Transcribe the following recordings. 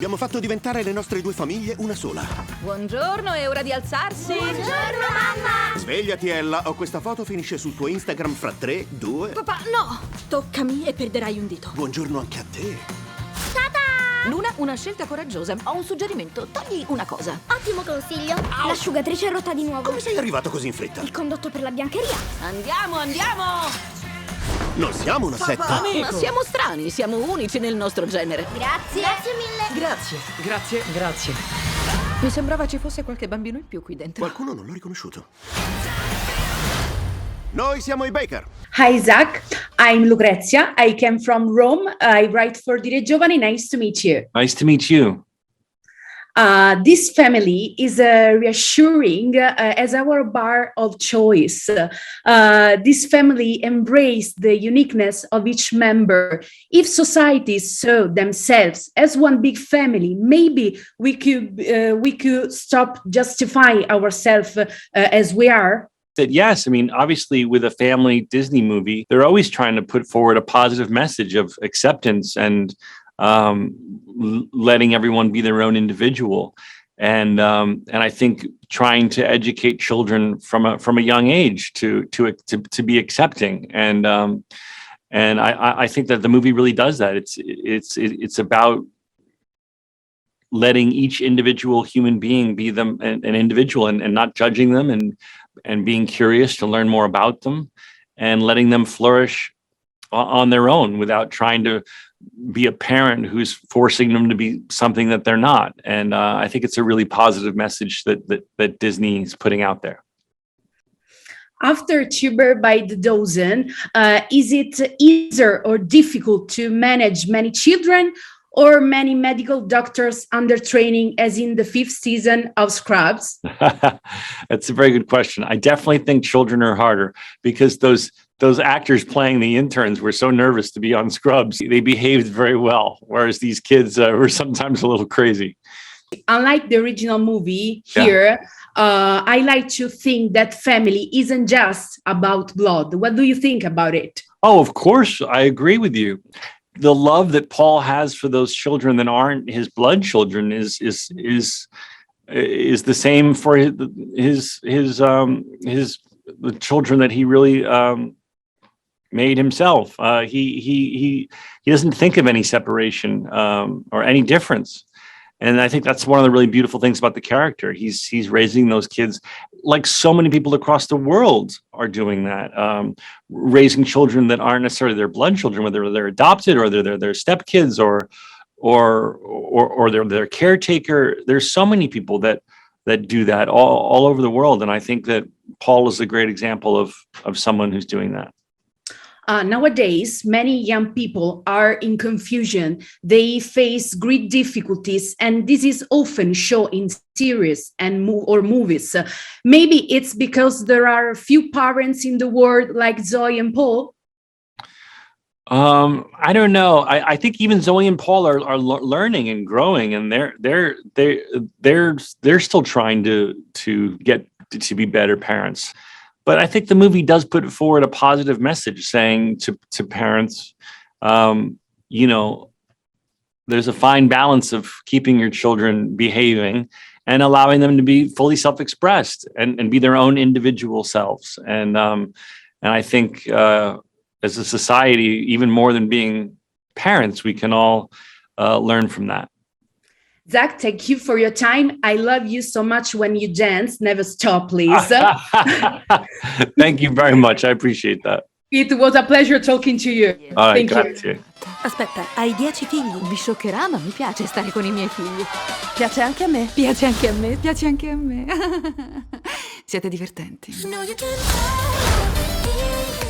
Abbiamo fatto diventare le nostre due famiglie una sola. Buongiorno, è ora di alzarsi. Buongiorno, mamma! Svegliati, Ella, o questa foto finisce sul tuo Instagram fra 3, 2... Papà, no! Toccami e perderai un dito. Buongiorno anche a te. Ta-da! Luna, una scelta coraggiosa. Ho un suggerimento. Togli una cosa. Ottimo consiglio. L'asciugatrice è rotta di nuovo. Come sei arrivato così in fretta? Il condotto per la biancheria. Andiamo! Non siamo una setta. Ma siamo strani, siamo unici nel nostro genere. Grazie. Grazie mille. Grazie. Mi sembrava ci fosse qualche bambino in più qui dentro. Qualcuno non l'ho riconosciuto. Noi siamo i Baker. Hi Zach, I'm Lucrezia. I came from Rome. I write for Dire Giovani. Nice to meet you. Nice to meet you. This family is reassuring as our bar of choice. This family embraced the uniqueness of each member. If societies saw themselves as one big family, maybe we could stop justifying ourselves as we are. That yes, I mean, obviously with a family Disney movie, they're always trying to put forward a positive message of acceptance and letting everyone be their own individual, and I think trying to educate children from a young age to be accepting, and I think that the movie really does that. It's about letting each individual human being be them an individual, and not judging them, and being curious to learn more about them, and letting them flourish on their own without trying to be a parent who's forcing them to be something that they're not. And I think it's a really positive message that Disney is putting out there. After Tuber by the dozen, is it easier or difficult to manage many children or many medical doctors under training, as in the 5th season of Scrubs? That's a very good question. I definitely think children are harder because those actors playing the interns were so nervous to be on Scrubs. They behaved very well, whereas these kids were sometimes a little crazy. Unlike the original movie here, I like to think that family isn't just about blood. What do you think about it? Oh, of course, I agree with you. The love that Paul has for those children that aren't his blood children is the same for the children that he really made himself. He doesn't think of any separation or any difference. And I think that's one of the really beautiful things about the character. He's raising those kids like so many people across the world are doing that, raising children that aren't necessarily their blood children, whether they're adopted or they're their stepkids or they're their caretaker. There's so many people that do that all over the world. And I think that Paul is a great example of someone who's doing that. Nowadays, many young people are in confusion. They face great difficulties, and this is often shown in series or movies. Maybe it's because there are a few parents in the world like Zoe and Paul. I don't know. I think even Zoe and Paul are learning and growing, and they're still trying to get to be better parents. But I think the movie does put forward a positive message saying to parents, there's a fine balance of keeping your children behaving and allowing them to be fully self-expressed and be their own individual selves. And I think as a society, even more than being parents, we can all learn from that. Zach, thank you for your time. I love you so much when you dance. Never stop, please. Thank you very much. I appreciate that. It was a pleasure talking to you. All right, Thank you. Aspetta, hai 10 figli? Vi scioccherà, ma mi piace stare con i miei figli. Piace anche a me. Piace anche a me. Piace anche a me. Siete divertenti.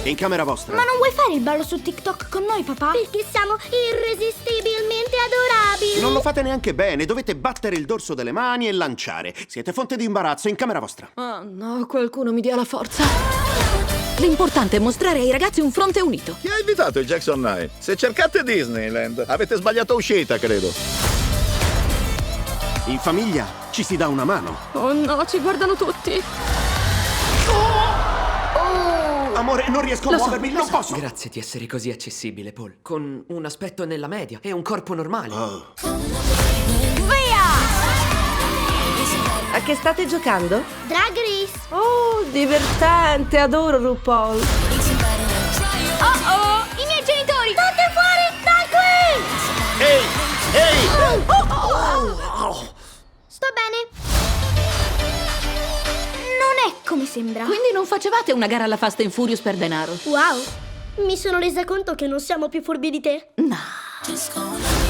In camera vostra. Ma non vuoi fare il ballo su TikTok con noi, papà? Perché siamo irresistibilmente adorabili. Non lo fate neanche bene, dovete battere il dorso delle mani e lanciare. Siete fonte di imbarazzo. In camera vostra. Oh no, qualcuno mi dia la forza. L'importante è mostrare ai ragazzi un fronte unito. Chi ha invitato il Jackson Night? Se cercate Disneyland, avete sbagliato uscita, credo. In famiglia ci si dà una mano. Oh no, ci guardano tutti. Amore, non riesco a muovermi, non posso. Grazie di essere così accessibile, Paul. Con un aspetto nella media e un corpo normale. Oh. che state giocando? Drag Race. Oh, divertente, adoro RuPaul. Oh, i miei genitori! State fuori da qui! Ehi! Ehi! Sto bene. Non è come sembra. Quindi non facevate una gara alla Fast and Furious per denaro? Wow, mi sono resa conto che non siamo più furbi di te. No.